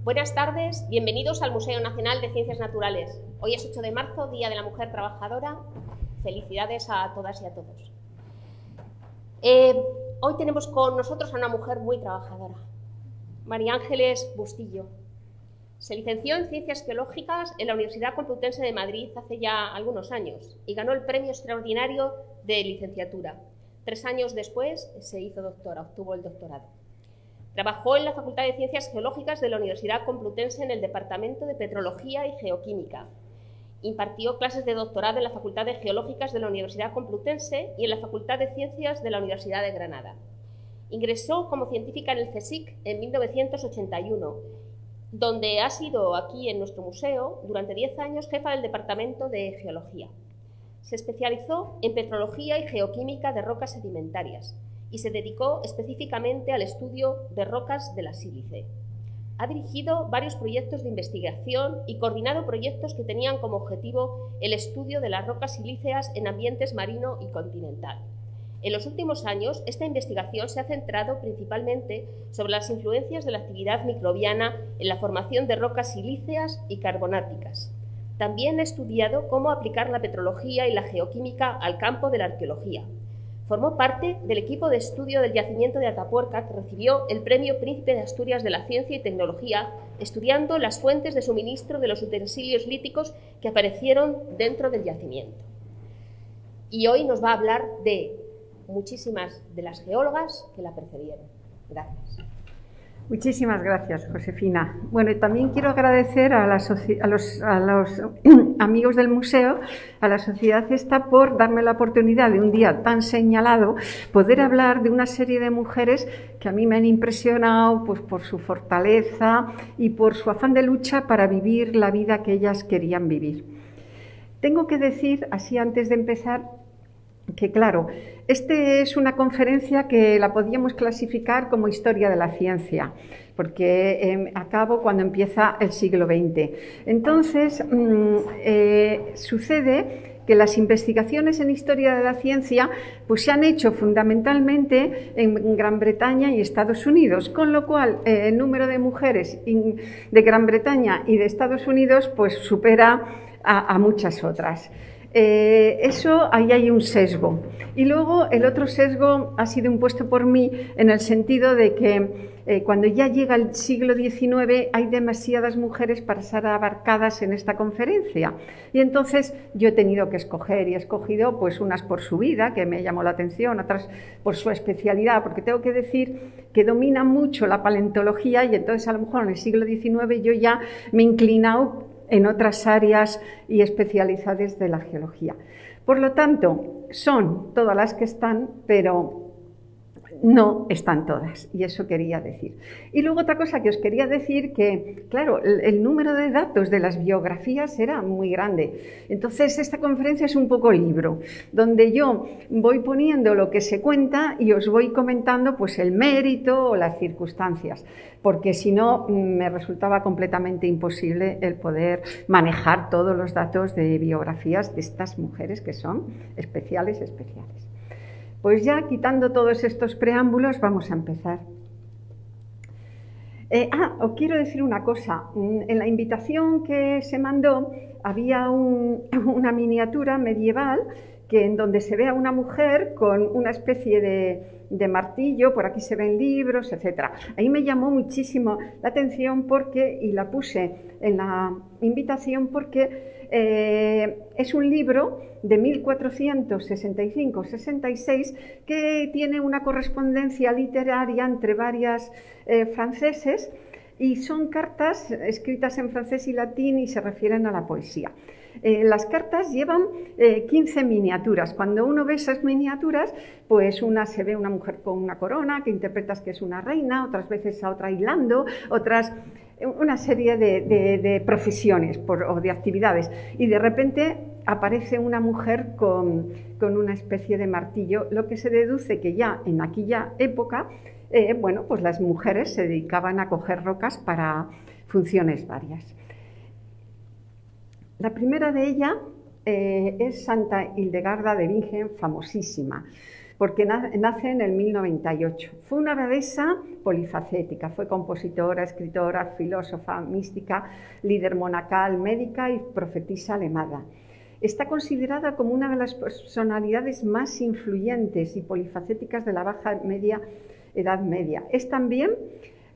Buenas tardes, bienvenidos al Museo Nacional de Ciencias Naturales. Hoy es 8 de marzo, Día de la Mujer Trabajadora. Felicidades a todas y a todos. Hoy tenemos con nosotros a una mujer muy trabajadora, María Ángeles Bustillo. Se licenció en Ciencias Geológicas en la Universidad Complutense de Madrid hace ya algunos años y ganó el Premio Extraordinario de Licenciatura. 3 años después se hizo doctora, obtuvo el doctorado. Trabajó en la Facultad de Ciencias Geológicas de la Universidad Complutense en el Departamento de Petrología y Geoquímica. Impartió clases de doctorado en la Facultad de Geológicas de la Universidad Complutense y en la Facultad de Ciencias de la Universidad de Granada. Ingresó como científica en el CSIC en 1981, donde ha sido aquí en nuestro museo durante 10 años jefa del Departamento de Geología. Se especializó en petrología y geoquímica de rocas sedimentarias y se dedicó específicamente al estudio de rocas de la sílice. Ha dirigido varios proyectos de investigación y coordinado proyectos que tenían como objetivo el estudio de las rocas silíceas en ambientes marino y continental. En los últimos años, esta investigación se ha centrado principalmente sobre las influencias de la actividad microbiana en la formación de rocas silíceas y carbonáticas. También ha estudiado cómo aplicar la petrología y la geoquímica al campo de la arqueología. Formó parte del equipo de estudio del yacimiento de Atapuerca, que recibió el Premio Príncipe de Asturias de la Ciencia y Tecnología, estudiando las fuentes de suministro de los utensilios líticos que aparecieron dentro del yacimiento. Y hoy nos va a hablar de muchísimas de las geólogas que la precedieron. Gracias. Muchísimas gracias, Josefina. Bueno, y también quiero agradecer a los amigos del museo, a la sociedad esta, por darme la oportunidad de un día tan señalado poder hablar de una serie de mujeres que a mí me han impresionado pues, por su fortaleza y por su afán de lucha para vivir la vida que ellas querían vivir. Tengo que decir, así antes de empezar, que claro, es una conferencia que la podíamos clasificar como historia de la ciencia, porque acabo cuando empieza el siglo XX. Entonces, sucede que las investigaciones en historia de la ciencia pues, se han hecho fundamentalmente en Gran Bretaña y Estados Unidos, con lo cual el número de mujeres de Gran Bretaña y de Estados Unidos pues, supera a muchas otras. Eso, ahí hay un sesgo. Y luego el otro sesgo ha sido impuesto por mí en el sentido de que cuando ya llega el siglo XIX hay demasiadas mujeres para ser abarcadas en esta conferencia. Y entonces yo he tenido que escoger y he escogido pues unas por su vida, que me llamó la atención, otras por su especialidad, porque tengo que decir que domina mucho la paleontología y entonces a lo mejor en el siglo XIX yo ya me he inclinado en otras áreas y especialidades de la geología. Por lo tanto, son todas las que están, pero no están todas, y eso quería decir. Y luego otra cosa que os quería decir, que claro, el número de datos de las biografías era muy grande. Entonces esta conferencia es un poco libro, donde yo voy poniendo lo que se cuenta y os voy comentando pues el mérito o las circunstancias, porque si no me resultaba completamente imposible el poder manejar todos los datos de biografías de estas mujeres que son especiales. Pues ya quitando todos estos preámbulos, vamos a empezar. Os quiero decir una cosa. En la invitación que se mandó había una miniatura medieval en donde se ve a una mujer con una especie de martillo, por aquí se ven libros, etc. Ahí me llamó muchísimo la atención y la puse en la invitación porque es un libro de 1465-66 que tiene una correspondencia literaria entre varias franceses y son cartas escritas en francés y latín y se refieren a la poesía. Las cartas llevan 15 miniaturas. Cuando uno ve esas miniaturas, pues se ve una mujer con una corona que interpretas que es una reina, otras veces a otra hilando, otras una serie de profesiones o de actividades. Y de repente aparece una mujer con una especie de martillo, lo que se deduce que ya en aquella época, pues las mujeres se dedicaban a coger rocas para funciones varias. La primera de ellas es Santa Hildegarda de Bingen, famosísima, porque nace en el 1098. Fue una abadesa polifacética, fue compositora, escritora, filósofa, mística, líder monacal, médica y profetisa alemana. Está considerada como una de las personalidades más influyentes y polifacéticas de la Edad Media. Es también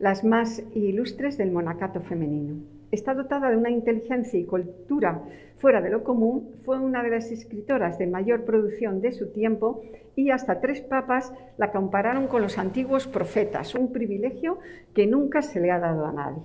las más ilustres del monacato femenino. Está dotada de una inteligencia y cultura fuera de lo común, fue una de las escritoras de mayor producción de su tiempo y hasta 3 papas la compararon con los antiguos profetas, un privilegio que nunca se le ha dado a nadie.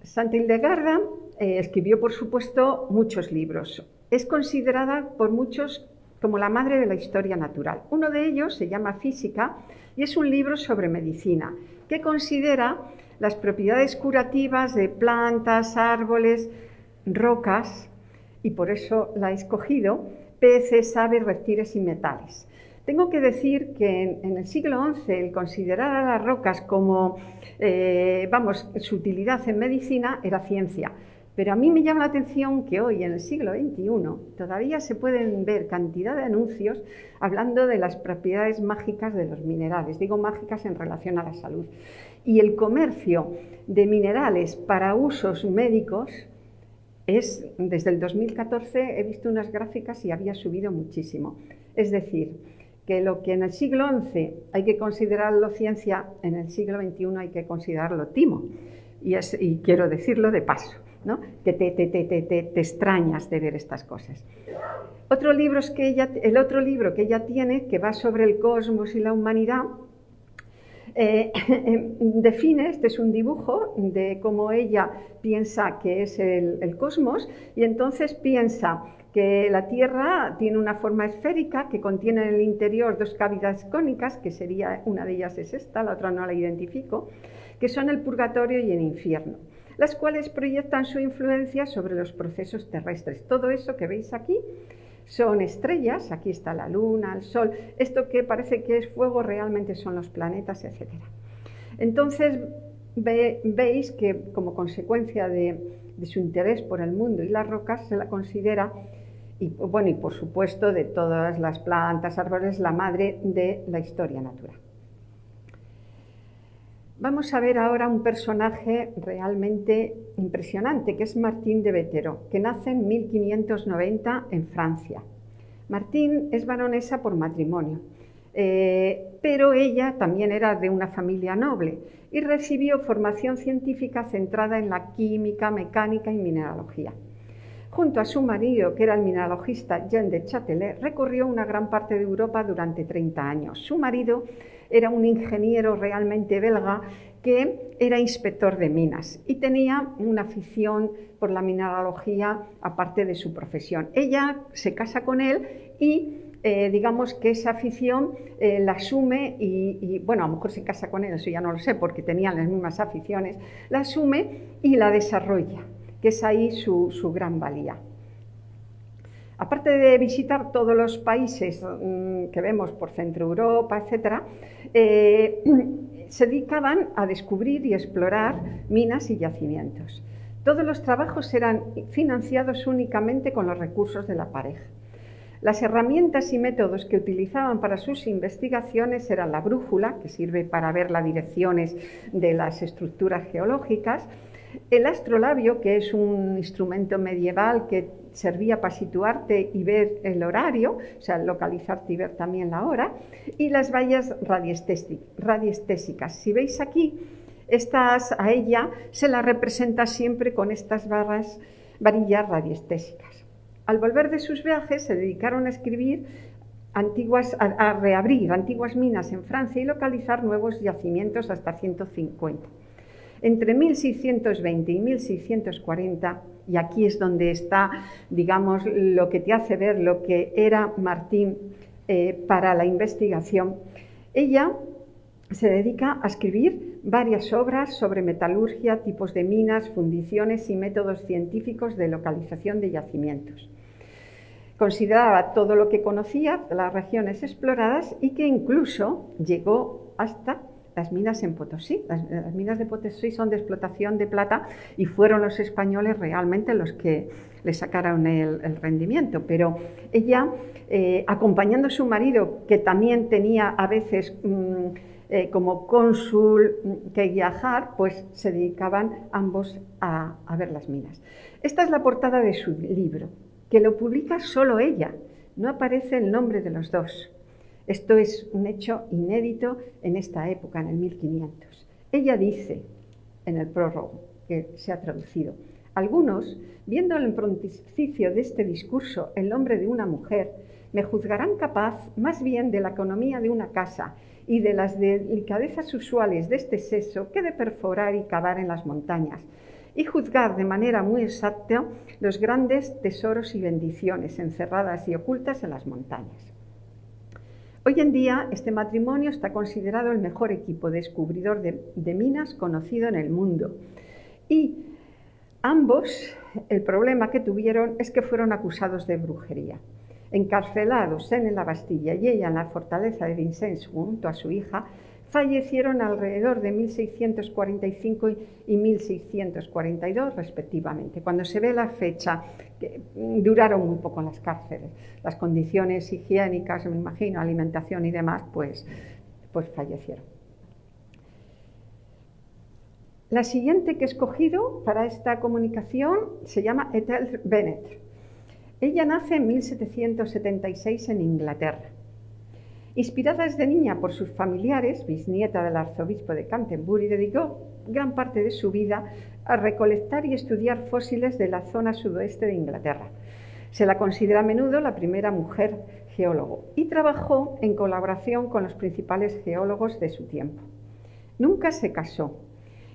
Santa Hildegarda escribió, por supuesto, muchos libros. Es considerada por muchos como la madre de la historia natural. Uno de ellos se llama Física y es un libro sobre medicina que considera las propiedades curativas de plantas, árboles, rocas, y por eso la he escogido, peces, aves, reptiles y metales. Tengo que decir que en el siglo XI el considerar a las rocas como, su utilidad en medicina era ciencia. Pero a mí me llama la atención que hoy, en el siglo XXI, todavía se pueden ver cantidad de anuncios hablando de las propiedades mágicas de los minerales. Digo mágicas en relación a la salud. Y el comercio de minerales para usos médicos desde el 2014 he visto unas gráficas y había subido muchísimo. Es decir, que lo que en el siglo XI hay que considerarlo ciencia, en el siglo XXI hay que considerarlo timo. Y quiero decirlo de paso, ¿no? Que te extrañas de ver estas cosas. El otro libro que ella tiene, que va sobre el cosmos y la humanidad, define, este es un dibujo de cómo ella piensa que es el cosmos, y entonces piensa que la Tierra tiene una forma esférica que contiene en el interior 2 cavidades cónicas, que sería, una de ellas es esta, la otra no la identifico, que son el purgatorio y el infierno, las cuales proyectan su influencia sobre los procesos terrestres. Todo eso que veis aquí son estrellas, aquí está la luna, el sol, esto que parece que es fuego realmente son los planetas, etc. Entonces veis que como consecuencia de su interés por el mundo y las rocas se la considera, y por supuesto de todas las plantas, árboles, la madre de la historia natural. Vamos a ver ahora un personaje realmente impresionante, que es Martín de Bétero, que nace en 1590 en Francia. Martín es baronesa por matrimonio, pero ella también era de una familia noble y recibió formación científica centrada en la química, mecánica y mineralogía. Junto a su marido, que era el mineralogista Jean de Châtelet, recorrió una gran parte de Europa durante 30 años. Su marido era un ingeniero realmente belga que era inspector de minas y tenía una afición por la mineralogía aparte de su profesión. Ella se casa con él y digamos que esa afición la asume y a lo mejor se casa con él, eso ya no lo sé porque tenían las mismas aficiones, la asume y la desarrolla, que es ahí su gran valía. Aparte de visitar todos los países que vemos por Centro Europa, etc., se dedicaban a descubrir y explorar minas y yacimientos. Todos los trabajos eran financiados únicamente con los recursos de la pareja. Las herramientas y métodos que utilizaban para sus investigaciones eran la brújula, que sirve para ver las direcciones de las estructuras geológicas, el astrolabio, que es un instrumento medieval que servía para situarte y ver el horario, o sea, localizarte y ver también la hora, y las vallas radiestésicas. Si veis aquí, a ella se la representa siempre con estas varillas radiestésicas. Al volver de sus viajes se dedicaron a reabrir antiguas minas en Francia y localizar nuevos yacimientos hasta 150. Entre 1620 y 1640, y aquí es donde está, digamos, lo que te hace ver lo que era Martín para la investigación, ella se dedica a escribir varias obras sobre metalurgia, tipos de minas, fundiciones y métodos científicos de localización de yacimientos. Consideraba todo lo que conocía de las regiones exploradas y que incluso llegó hasta las minas en Potosí. Las minas de Potosí son de explotación de plata y fueron los españoles realmente los que le sacaron el rendimiento. Pero ella, acompañando a su marido, que también tenía a veces como cónsul que viajar, pues se dedicaban ambos a ver las minas. Esta es la portada de su libro, que lo publica solo ella, no aparece el nombre de los dos. Esto es un hecho inédito en esta época, en el 1500. Ella dice, en el prólogo, que se ha traducido: algunos, viendo el frontispicio de este discurso, el nombre de una mujer, me juzgarán capaz más bien de la economía de una casa y de las delicadezas usuales de este sexo que de perforar y cavar en las montañas, y juzgar de manera muy exacta los grandes tesoros y bendiciones encerradas y ocultas en las montañas. Hoy en día este matrimonio está considerado el mejor equipo descubridor de minas conocido en el mundo, y ambos, el problema que tuvieron es que fueron acusados de brujería. Encarcelados en la Bastilla y ella en la fortaleza de Vincennes junto a su hija, fallecieron alrededor de 1645 y 1642 respectivamente. Cuando se ve la fecha, que duraron muy poco en las cárceles. Las condiciones higiénicas, me imagino, alimentación y demás, pues fallecieron. La siguiente que he escogido para esta comunicación se llama Ethel Bennett. Ella nace en 1776 en Inglaterra. Inspirada desde niña por sus familiares, bisnieta del arzobispo de Canterbury, dedicó gran parte de su vida a recolectar y estudiar fósiles de la zona sudoeste de Inglaterra. Se la considera a menudo la primera mujer geólogo y trabajó en colaboración con los principales geólogos de su tiempo. Nunca se casó,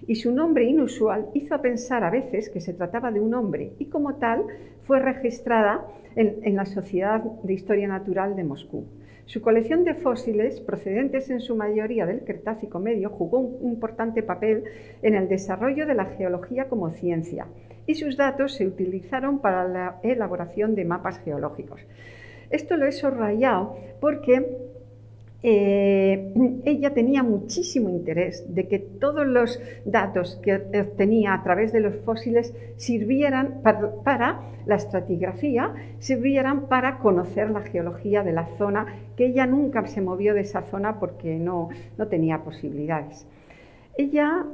y su nombre inusual hizo pensar a veces que se trataba de un hombre, y como tal fue registrada en la Sociedad de Historia Natural de Moscú. Su colección de fósiles, procedentes en su mayoría del Cretácico medio, jugó un importante papel en el desarrollo de la geología como ciencia, y sus datos se utilizaron para la elaboración de mapas geológicos. Esto lo he subrayado porque ella tenía muchísimo interés de que todos los datos que obtenía a través de los fósiles sirvieran para la estratigrafía, sirvieran para conocer la geología de la zona, que ella nunca se movió de esa zona porque no tenía posibilidades. Ella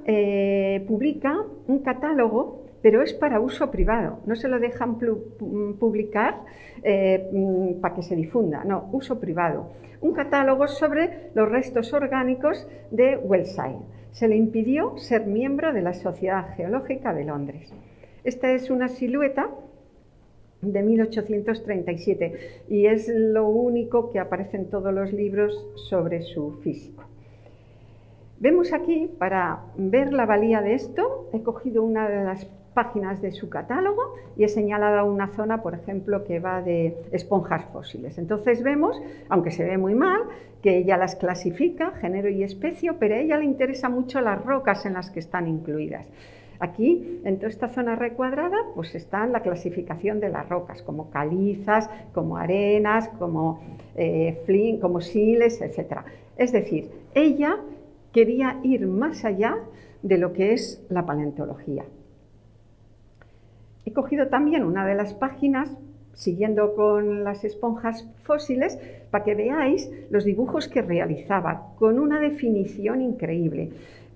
publica un catálogo, pero es para uso privado, no se lo dejan publicar para que se difunda, no, uso privado. Un catálogo sobre los restos orgánicos de Wellside. Se le impidió ser miembro de la Sociedad Geológica de Londres. Esta es una silueta de 1837 y es lo único que aparece en todos los libros sobre su físico. Vemos aquí, para ver la valía de esto, he cogido una de las páginas de su catálogo y he señalado una zona, por ejemplo, que va de esponjas fósiles. Entonces vemos, aunque se ve muy mal, que ella las clasifica, género y especie, pero a ella le interesa mucho las rocas en las que están incluidas. Aquí, en toda esta zona recuadrada, pues está la clasificación de las rocas, como calizas, como arenas, como flint, como siles, etc. Es decir, ella quería ir más allá de lo que es la paleontología. He cogido también una de las páginas, siguiendo con las esponjas fósiles, para que veáis los dibujos que realizaba, con una definición increíble.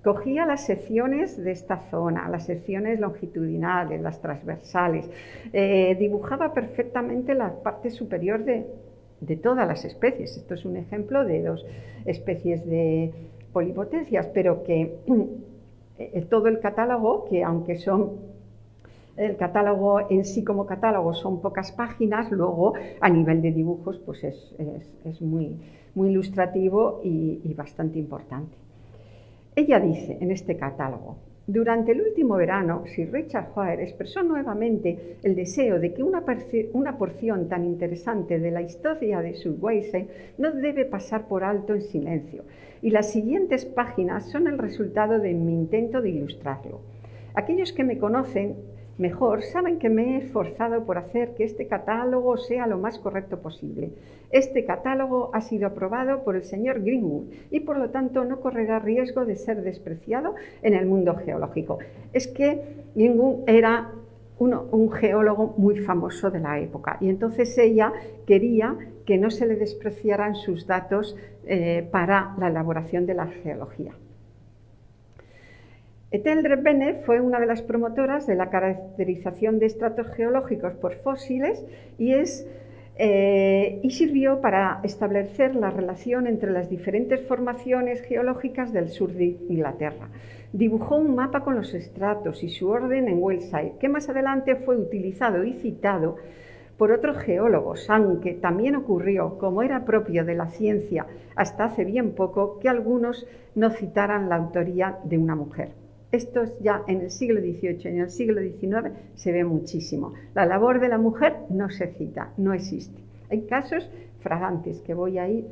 Cogía las secciones de esta zona, las secciones longitudinales, las transversales, dibujaba perfectamente la parte superior de todas las especies. Esto es un ejemplo de 2 especies de polipotecias, pero que todo el catálogo, que aunque el catálogo en sí como catálogo son pocas páginas, luego a nivel de dibujos pues es muy ilustrativo y bastante importante. Ella dice en este catálogo: durante el último verano, Sir Richard Hoare expresó nuevamente el deseo de que una porción tan interesante de la historia de Surveillance no debe pasar por alto en silencio, y las siguientes páginas son el resultado de mi intento de ilustrarlo. Aquellos que me conocen mejor, saben que me he esforzado por hacer que este catálogo sea lo más correcto posible. Este catálogo ha sido aprobado por el señor Greenwood y por lo tanto no correrá riesgo de ser despreciado en el mundo geológico. Es que Greenwood era un geólogo muy famoso de la época y entonces ella quería que no se le despreciaran sus datos para la elaboración de la geología. Ethel Bennett fue una de las promotoras de la caracterización de estratos geológicos por fósiles y sirvió para establecer la relación entre las diferentes formaciones geológicas del sur de Inglaterra. Dibujó un mapa con los estratos y su orden en Wellside, que más adelante fue utilizado y citado por otros geólogos, aunque también ocurrió, como era propio de la ciencia hasta hace bien poco, que algunos no citaran la autoría de una mujer. Esto ya en el siglo XVIII y en el siglo XIX se ve muchísimo. La labor de la mujer no se cita, no existe. Hay casos fragantes que voy a ir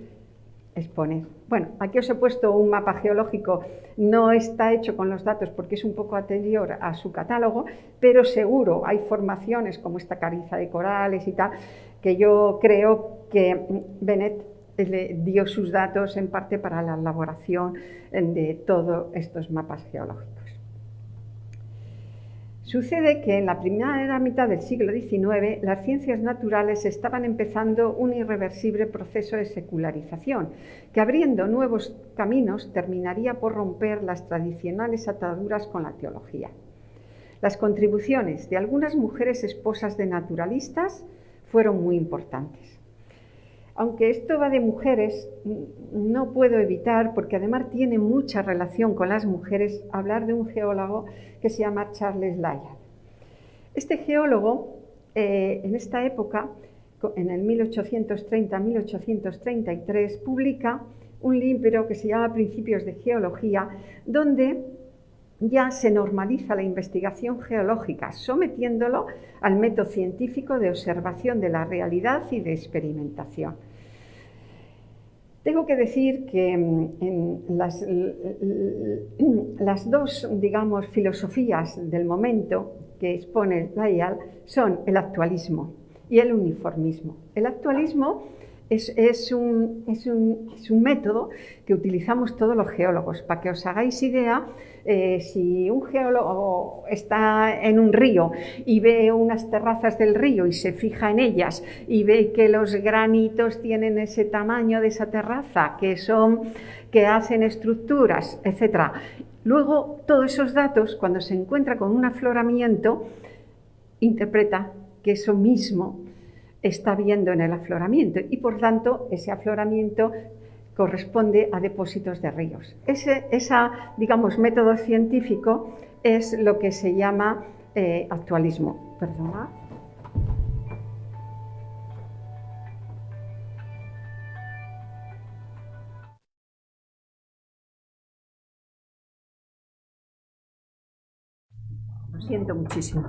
a exponer. Bueno, aquí os he puesto un mapa geológico, no está hecho con los datos porque es un poco anterior a su catálogo, pero seguro hay formaciones como esta caliza de corales y tal, que yo creo que Bennett le dio sus datos en parte para la elaboración de todos estos mapas geológicos. Sucede que en la primera mitad del siglo XIX las ciencias naturales estaban empezando un irreversible proceso de secularización, que abriendo nuevos caminos terminaría por romper las tradicionales ataduras con la teología. Las contribuciones de algunas mujeres esposas de naturalistas fueron muy importantes. Aunque esto va de mujeres, no puedo evitar, porque además tiene mucha relación con las mujeres, hablar de un geólogo que se llama Charles Lyell. Este geólogo, en esta época, en el 1830-1833, publica un libro que se llama Principios de Geología, donde ya se normaliza la investigación geológica, sometiéndolo al método científico de observación de la realidad y de experimentación. Tengo que decir que en las dos, digamos, filosofías del momento que expone Lyell son el actualismo y el uniformismo. El actualismo es un método que utilizamos todos los geólogos. Para que os hagáis idea, si un geólogo está en un río y ve unas terrazas del río y se fija en ellas y ve que los granitos tienen ese tamaño de esa terraza, que hacen estructuras, etc. Luego, todos esos datos, cuando se encuentra con un afloramiento, interpreta que eso mismo está viendo en el afloramiento y por tanto ese afloramiento corresponde a depósitos de ríos. Ese digamos, método científico es lo que se llama actualismo. Perdona. Lo siento muchísimo.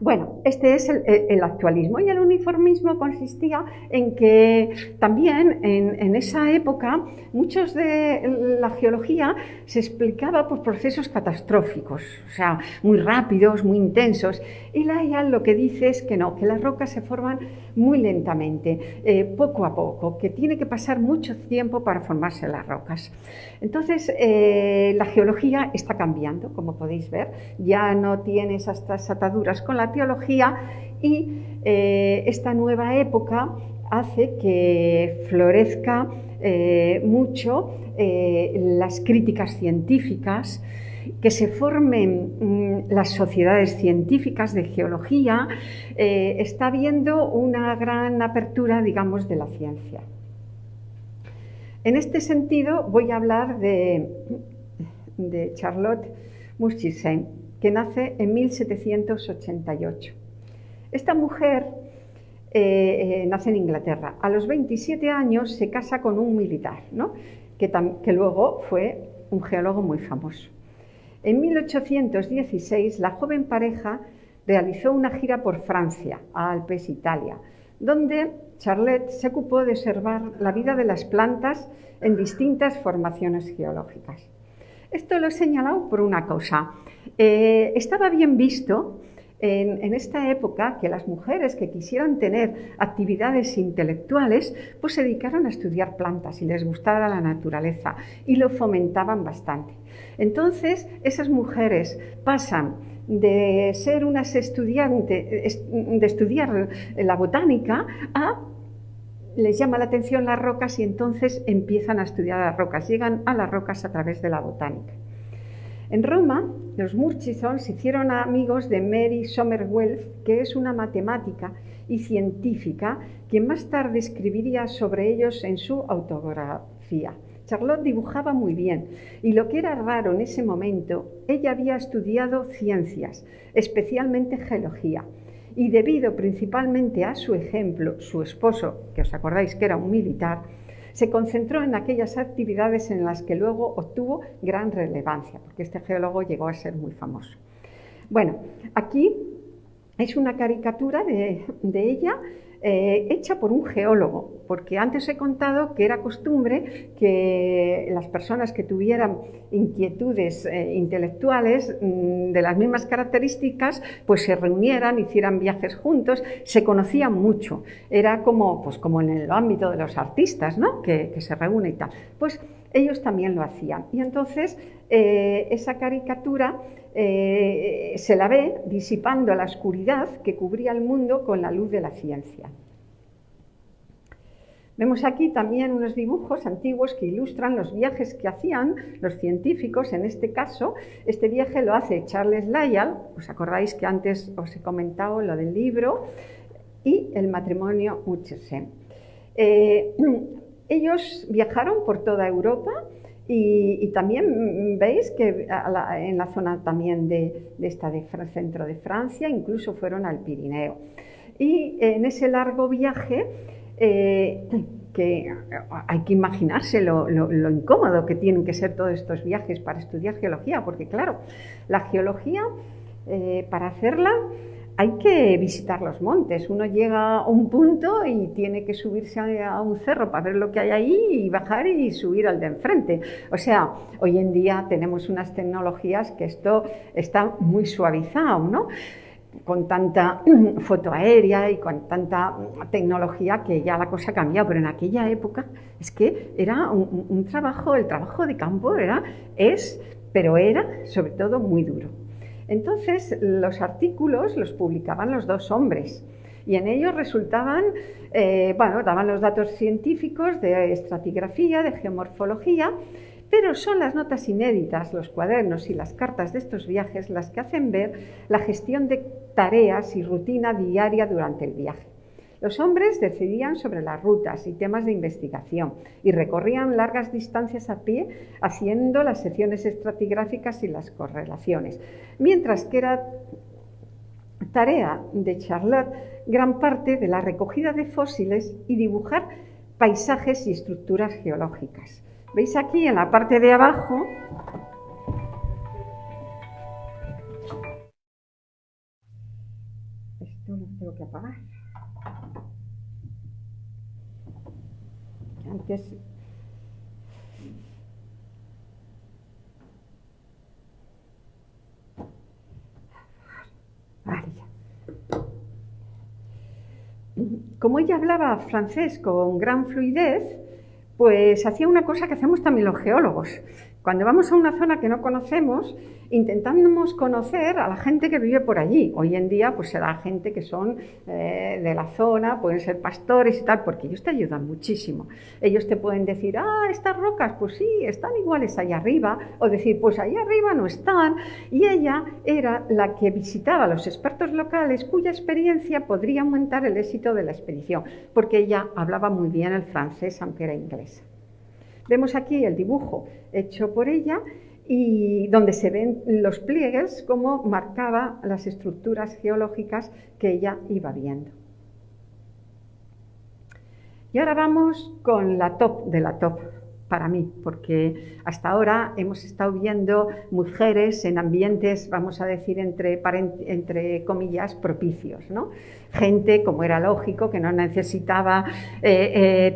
Bueno, este es el actualismo, y el uniformismo consistía en que también en esa época muchos de la geología se explicaba por procesos catastróficos, o sea, muy rápidos, muy intensos, y Lyell lo que dice es que no, que las rocas se forman muy lentamente, poco a poco, que tiene que pasar mucho tiempo para formarse las rocas. Entonces, la geología está cambiando, como podéis ver, ya no tiene esas ataduras con la teología y esta nueva época hace que florezca mucho las críticas científicas, que se formen las sociedades científicas de geología, está habiendo una gran apertura, digamos, de la ciencia. En este sentido voy a hablar de Charlotte Murchison, que nace en 1788. Esta mujer nace en Inglaterra. A los 27 años se casa con un militar, ¿no? que luego fue un geólogo muy famoso. En 1816 la joven pareja realizó una gira por Francia, a Alpes, Italia, donde Charlotte se ocupó de observar la vida de las plantas en distintas formaciones geológicas. Esto lo he señalado por una cosa. Estaba bien visto en esta época que las mujeres que quisieran tener actividades intelectuales, pues se dedicaron a estudiar plantas y les gustaba la naturaleza y lo fomentaban bastante. Entonces, esas mujeres pasan de ser unas estudiantes, de estudiar la botánica, les llama la atención las rocas y entonces empiezan a estudiar las rocas, llegan a las rocas a través de la botánica. En Roma, los Murchison se hicieron amigos de Mary Somerville, que es una matemática y científica, quien más tarde escribiría sobre ellos en su autobiografía. Charlotte dibujaba muy bien y lo que era raro en ese momento, ella había estudiado ciencias, especialmente geología, y debido principalmente a su ejemplo, su esposo, que os acordáis que era un militar, se concentró en aquellas actividades en las que luego obtuvo gran relevancia, porque este geólogo llegó a ser muy famoso. Bueno, aquí es una caricatura de ella hecha por un geólogo, porque antes he contado que era costumbre que las personas que tuvieran inquietudes intelectuales de las mismas características, pues se reunieran, hicieran viajes juntos, se conocían mucho. Era como, pues como en el ámbito de los artistas, ¿no? Que se reúnen y tal. Pues ellos también lo hacían. Y entonces esa caricatura se la ve disipando la oscuridad que cubría el mundo con la luz de la ciencia. Vemos aquí también unos dibujos antiguos que ilustran los viajes que hacían los científicos. En este caso, este viaje lo hace Charles Lyell, os acordáis que antes os he comentado lo del libro, y el matrimonio Murchison. Ellos viajaron por toda Europa. Y también veis que en la zona también de centro de Francia, incluso fueron al Pirineo. Y en ese largo viaje, que hay que imaginarse lo incómodo que tienen que ser todos estos viajes para estudiar geología, porque claro, la geología, para hacerla, hay que visitar los montes. Uno llega a un punto y tiene que subirse a un cerro para ver lo que hay ahí y bajar y subir al de enfrente. O sea, hoy en día tenemos unas tecnologías que esto está muy suavizado, ¿no? Con tanta foto aérea y con tanta tecnología que ya la cosa ha cambiado. Pero en aquella época es que era un trabajo, el trabajo de campo era sobre todo muy duro. Entonces, los artículos los publicaban los dos hombres y en ellos resultaban, daban los datos científicos de estratigrafía, de geomorfología, pero son las notas inéditas, los cuadernos y las cartas de estos viajes las que hacen ver la gestión de tareas y rutina diaria durante el viaje. Los hombres decidían sobre las rutas y temas de investigación y recorrían largas distancias a pie haciendo las secciones estratigráficas y las correlaciones, mientras que era tarea de Charlotte gran parte de la recogida de fósiles y dibujar paisajes y estructuras geológicas. ¿Veis aquí en la parte de abajo? Esto lo tengo que apagar. Antes vale, ya. Como ella hablaba francés con gran fluidez, pues hacía una cosa que hacemos también los geólogos. Cuando vamos a una zona que no conocemos, intentamos conocer a la gente que vive por allí. Hoy en día pues será gente que son de la zona, pueden ser pastores y tal, porque ellos te ayudan muchísimo. Ellos te pueden decir, estas rocas, pues sí, están iguales allá arriba, o decir, pues allá arriba no están. Y ella era la que visitaba a los expertos locales cuya experiencia podría aumentar el éxito de la expedición, porque ella hablaba muy bien el francés, aunque era inglesa. Vemos aquí el dibujo hecho por ella y donde se ven los pliegues, cómo marcaba las estructuras geológicas que ella iba viendo. Y ahora vamos con la top de la top, para mí, porque hasta ahora hemos estado viendo mujeres en ambientes, vamos a decir, entre comillas, propicios, ¿no? Gente, como era lógico, que no necesitaba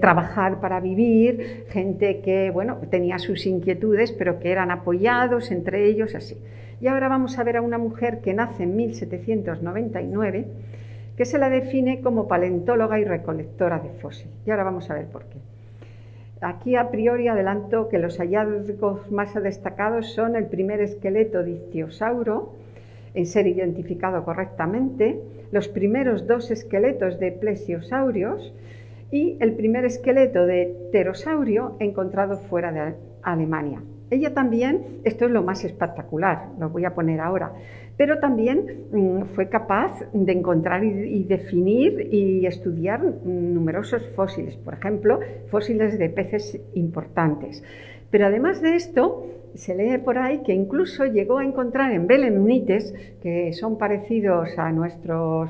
trabajar para vivir, gente que, bueno, tenía sus inquietudes, pero que eran apoyados entre ellos, así. Y ahora vamos a ver a una mujer que nace en 1799, que se la define como paleontóloga y recolectora de fósiles. Y ahora vamos a ver por qué. Aquí a priori adelanto que los hallazgos más destacados son el primer esqueleto de ictiosauro en ser identificado correctamente, los primeros 2 esqueletos de plesiosaurios y el primer esqueleto de pterosaurio encontrado fuera de Alemania. Ella también, esto es lo más espectacular, lo voy a poner ahora, pero también fue capaz de encontrar y definir y estudiar numerosos fósiles, por ejemplo, fósiles de peces importantes. Pero además de esto, se lee por ahí que incluso llegó a encontrar en belemnites, que son parecidos a nuestros,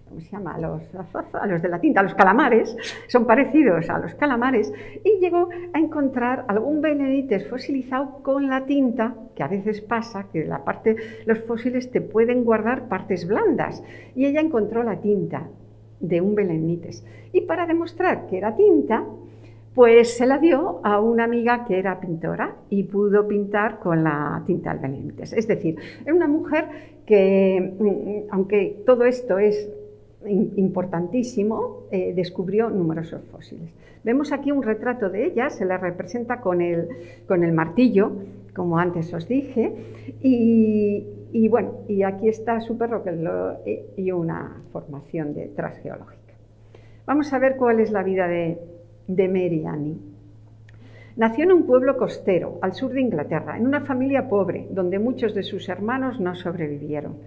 ¿cómo se llama? A los de la tinta, a los calamares, son parecidos a los calamares, y llegó a encontrar algún belemnites fosilizado con la tinta, que a veces pasa que los fósiles te pueden guardar partes blandas, y ella encontró la tinta de un belemnites. Y para demostrar que era tinta, pues se la dio a una amiga que era pintora y pudo pintar con la tinta del belemnites. Es decir, era una mujer que, aunque todo esto es importantísimo, descubrió numerosos fósiles. Vemos aquí un retrato de ella, se la representa con el martillo, como antes os dije, y bueno, y aquí está su perro y una formación de transgeológica. Vamos a ver cuál es la vida de Mary Annie. Nació en un pueblo costero, al sur de Inglaterra, en una familia pobre, donde muchos de sus hermanos no sobrevivieron.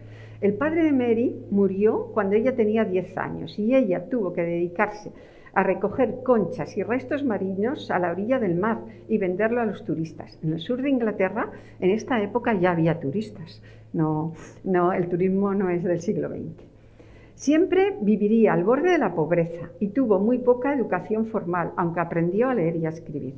El padre de Mary murió cuando ella tenía 10 años y ella tuvo que dedicarse a recoger conchas y restos marinos a la orilla del mar y venderlo a los turistas. En el sur de Inglaterra, en esta época ya había turistas, no, el turismo no es del siglo XX. Siempre viviría al borde de la pobreza y tuvo muy poca educación formal, aunque aprendió a leer y a escribir.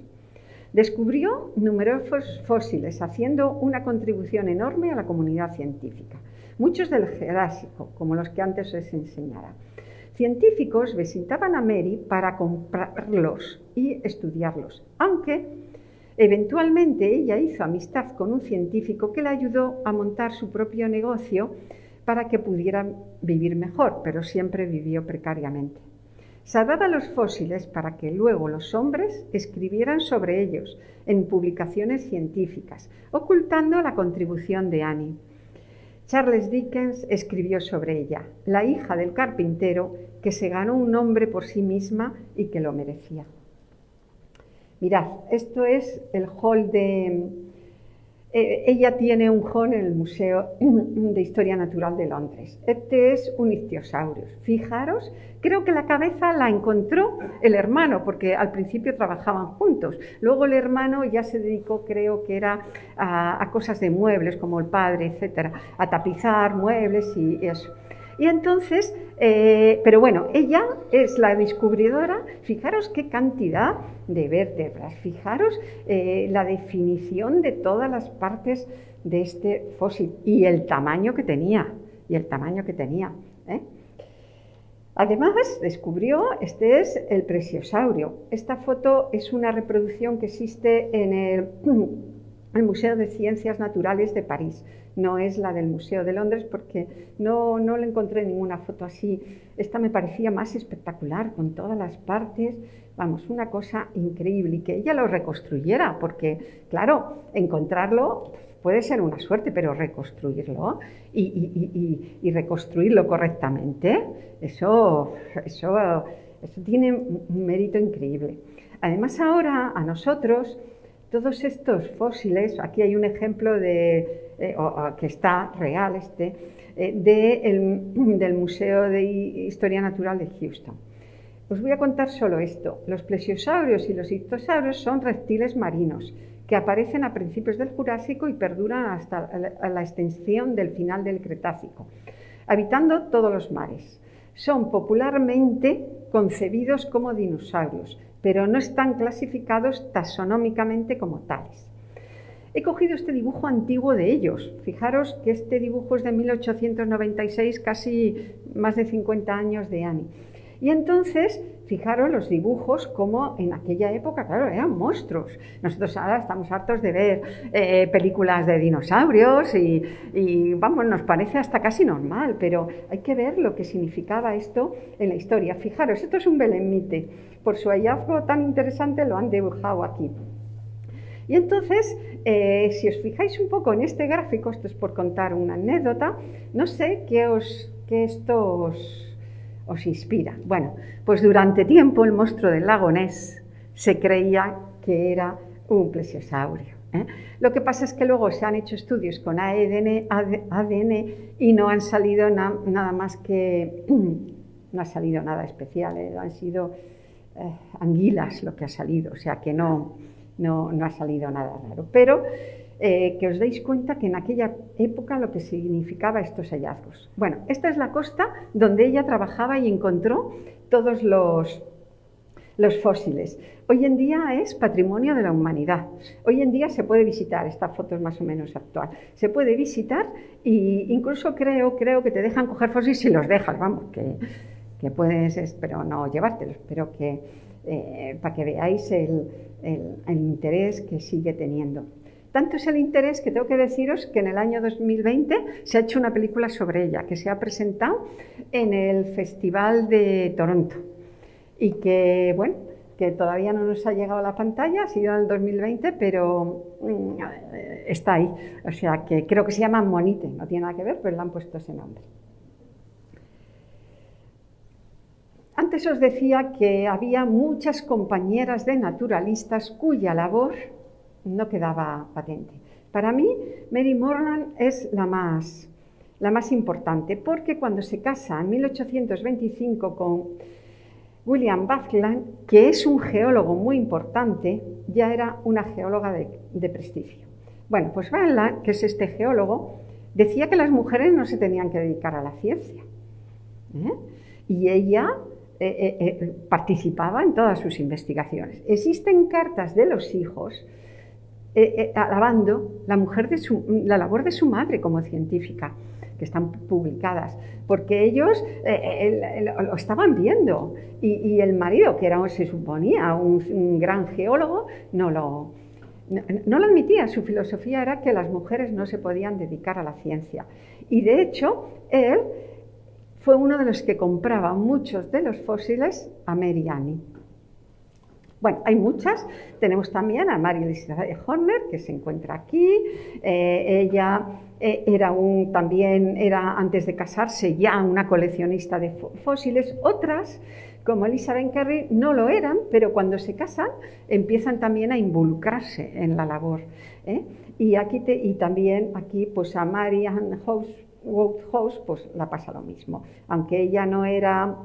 Descubrió numerosos fósiles, haciendo una contribución enorme a la comunidad científica, muchos del Jurásico, como los que antes os enseñara. Científicos visitaban a Mary para comprarlos y estudiarlos, aunque eventualmente ella hizo amistad con un científico que le ayudó a montar su propio negocio para que pudiera vivir mejor, pero siempre vivió precariamente. Salvaba los fósiles para que luego los hombres escribieran sobre ellos en publicaciones científicas, ocultando la contribución de Annie. Charles Dickens escribió sobre ella, la hija del carpintero que se ganó un nombre por sí misma y que lo merecía. Mirad, esto es el hall de... ella tiene un hall en el Museo de Historia Natural de Londres. Este es un ictiosaurus. Fijaros, creo que la cabeza la encontró el hermano, porque al principio trabajaban juntos. Luego el hermano ya se dedicó, creo que era a cosas de muebles, como el padre, etcétera, a tapizar muebles y eso. Y entonces, pero bueno, ella es la descubridora. Fijaros qué cantidad de vértebras, fijaros la definición de todas las partes de este fósil y el tamaño que tenía, Además, descubrió, este es el plesiosaurio. Esta foto es una reproducción que existe en el Museo de Ciencias Naturales de París. No es la del Museo de Londres porque no le encontré ninguna foto así. Esta me parecía más espectacular, con todas las partes, vamos, una cosa increíble. Y que ella lo reconstruyera, porque, claro, encontrarlo puede ser una suerte, pero reconstruirlo y reconstruirlo correctamente, eso tiene un mérito increíble. Además, ahora, a nosotros, todos estos fósiles, aquí hay un ejemplo que está real, del Museo de Historia Natural de Houston. Os voy a contar solo esto. Los plesiosaurios y los ictiosaurios son reptiles marinos que aparecen a principios del Jurásico y perduran hasta la extensión del final del Cretácico, habitando todos los mares. Son popularmente concebidos como dinosaurios, pero no están clasificados taxonómicamente como tales. He cogido este dibujo antiguo de ellos. Fijaros que este dibujo es de 1896, casi más de 50 años de Annie. Y entonces, fijaros los dibujos como en aquella época, claro, eran monstruos. Nosotros ahora estamos hartos de ver películas de dinosaurios y vamos, nos parece hasta casi normal, pero hay que ver lo que significaba esto en la historia. Fijaros, esto es un belemnite. Por su hallazgo tan interesante lo han dibujado aquí. Y entonces, si os fijáis un poco en este gráfico, esto es por contar una anécdota, no sé qué esto os inspira. Bueno, pues durante tiempo el monstruo del lago Ness se creía que era un plesiosaurio. Lo que pasa es que luego se han hecho estudios con ADN y no han salido nada más que... no ha salido nada especial, han sido anguilas lo que ha salido, o sea que no ha salido nada raro. Pero que os deis cuenta que en aquella época lo que significaba estos hallazgos. Bueno, esta es la costa donde ella trabajaba y encontró todos los fósiles. Hoy en día es patrimonio de la humanidad. Hoy en día se puede visitar, esta foto es más o menos actual, se puede visitar e incluso creo que te dejan coger fósiles si los dejas, vamos, que puedes, espero no llevártelos, pero que para que veáis el interés que sigue teniendo. Tanto es el interés que tengo que deciros que en el año 2020 se ha hecho una película sobre ella, que se ha presentado en el Festival de Toronto y que, bueno, que todavía no nos ha llegado a la pantalla, ha sido en el 2020, pero está ahí. O sea, que creo que se llama Monite, no tiene nada que ver, pero le han puesto ese nombre. Antes os decía que había muchas compañeras de naturalistas cuya labor no quedaba patente. Para mí, Mary Moreland es la más importante, porque cuando se casa en 1825 con William Buckland, que es un geólogo muy importante, ya era una geóloga de prestigio. Bueno, pues Buckland, que es este geólogo, decía que las mujeres no se tenían que dedicar a la ciencia. Y ella participaba en todas sus investigaciones. Existen cartas de los hijos alabando la labor de su madre como científica, que están publicadas, porque ellos lo estaban viendo y el marido, que era, se suponía un gran geólogo, no lo admitía. Su filosofía era que las mujeres no se podían dedicar a la ciencia. Y de hecho, él fue uno de los que compraba muchos de los fósiles a Mary Annie. Bueno, hay muchas. Tenemos también a Mary Elizabeth Horner, que se encuentra aquí. Ella también era, antes de casarse, ya una coleccionista de fósiles. Otras, como Elizabeth Carey, no lo eran, pero cuando se casan empiezan también a involucrarse en la labor. Y también aquí, pues a Mary Ann Wodehouse, pues la pasa lo mismo. Aunque ella no era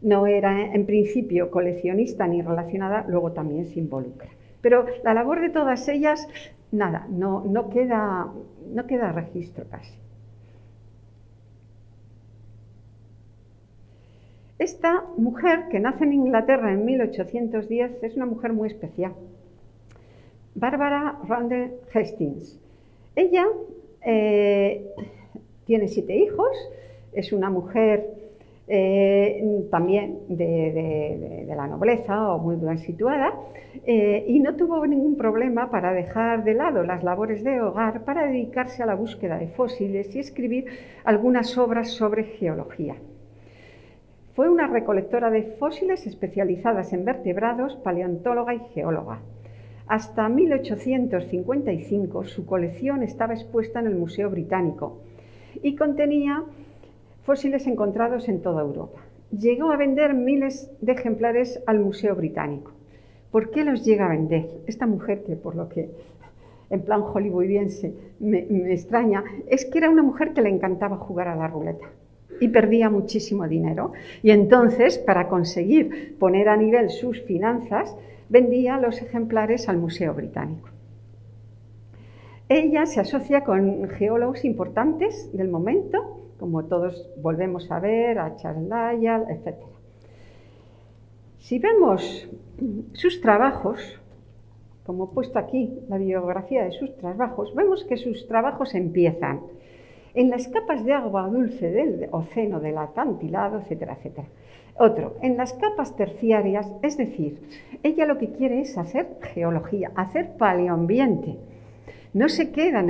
en principio coleccionista ni relacionada, luego también se involucra. Pero la labor de todas ellas, nada, no queda registro casi. Esta mujer, que nace en Inglaterra en 1810, es una mujer muy especial. Barbara Randall Hastings. Ella tiene 7 hijos, es una mujer también de la nobleza o muy bien situada, y no tuvo ningún problema para dejar de lado las labores de hogar para dedicarse a la búsqueda de fósiles y escribir algunas obras sobre geología. Fue una recolectora de fósiles especializadas en vertebrados, paleontóloga y geóloga. Hasta 1855 su colección estaba expuesta en el Museo Británico y contenía fósiles encontrados en toda Europa. Llegó a vender miles de ejemplares al Museo Británico. ¿Por qué los llega a vender? Esta mujer, que por lo que en plan hollywoodiense me extraña, es que era una mujer que le encantaba jugar a la ruleta y perdía muchísimo dinero. Y entonces, para conseguir poner a nivel sus finanzas, vendía los ejemplares al Museo Británico. Ella se asocia con geólogos importantes del momento, como todos volvemos a ver, a Charles Lyell, etc. Si vemos sus trabajos, como he puesto aquí la biografía de sus trabajos, vemos que sus trabajos empiezan en las capas de agua dulce del océano, del acantilado, etcétera, etcétera. Otro, en las capas terciarias, es decir, ella lo que quiere es hacer geología, hacer paleoambiente. No se queda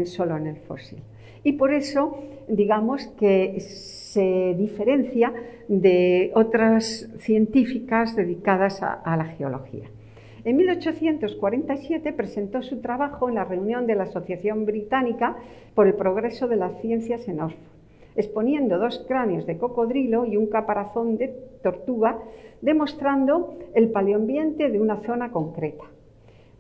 solo en el fósil. Y por eso, digamos que se diferencia de otras científicas dedicadas a la geología. En 1847 presentó su trabajo en la reunión de la Asociación Británica por el Progreso de las Ciencias en Oxford, exponiendo 2 cráneos de cocodrilo y un caparazón de tortuga, demostrando el paleoambiente de una zona concreta.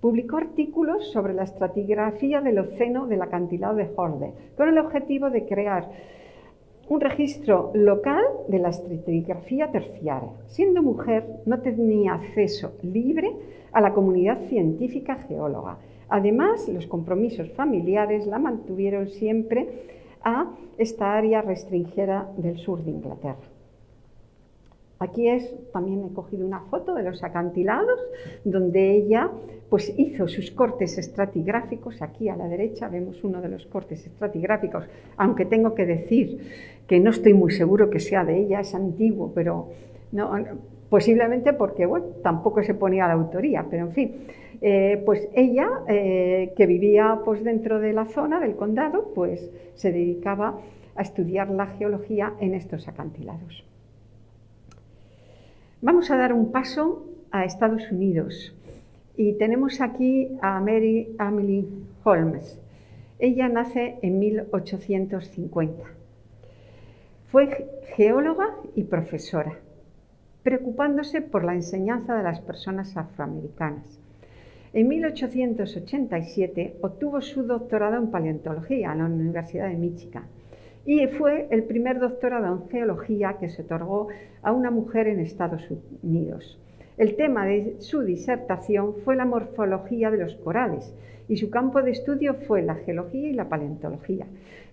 Publicó artículos sobre la estratigrafía del océano del acantilado de Horder, con el objetivo de crear un registro local de la estratigrafía terciaria. Siendo mujer, no tenía acceso libre a la comunidad científica geóloga. Además, los compromisos familiares la mantuvieron siempre a esta área restringida del sur de Inglaterra. Aquí también he cogido una foto de los acantilados, donde ella pues, hizo sus cortes estratigráficos. Aquí a la derecha vemos uno de los cortes estratigráficos, aunque tengo que decir que no estoy muy seguro que sea de ella, es antiguo, pero no, posiblemente porque bueno, tampoco se ponía la autoría, pero en fin. Pues ella, que vivía pues, dentro de la zona del condado, pues se dedicaba a estudiar la geología en estos acantilados. Vamos a dar un paso a Estados Unidos y tenemos aquí a Mary Emily Holmes. Ella nace en 1850. Fue geóloga y profesora, preocupándose por la enseñanza de las personas afroamericanas. En 1887 obtuvo su doctorado en paleontología en la Universidad de Michigan y fue el primer doctorado en geología que se otorgó a una mujer en Estados Unidos. El tema de su disertación fue la morfología de los corales y su campo de estudio fue la geología y la paleontología.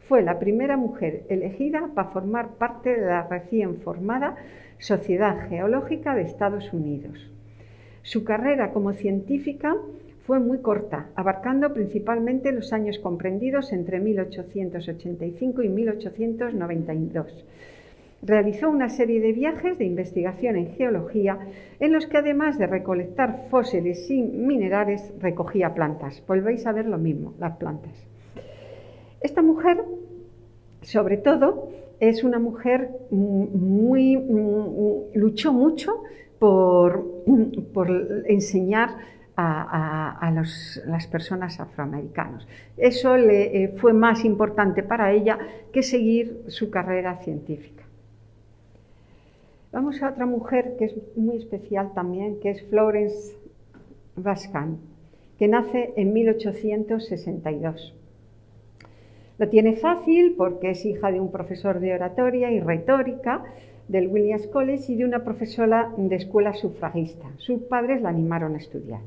Fue la primera mujer elegida para formar parte de la recién formada Sociedad Geológica de Estados Unidos. Su carrera como científica fue muy corta, abarcando principalmente los años comprendidos entre 1885 y 1892. Realizó una serie de viajes de investigación en geología en los que, además de recolectar fósiles y minerales, recogía plantas. Volvéis a ver lo mismo, las plantas. Esta mujer, sobre todo, es una mujer luchó mucho por enseñar a las personas afroamericanas. Eso le fue más importante para ella que seguir su carrera científica. Vamos a otra mujer que es muy especial también, que es Florence Vaskam, que nace en 1862. Lo tiene fácil porque es hija de un profesor de oratoria y retórica del Williams College y de una profesora de escuela sufragista. Sus padres la animaron a estudiar.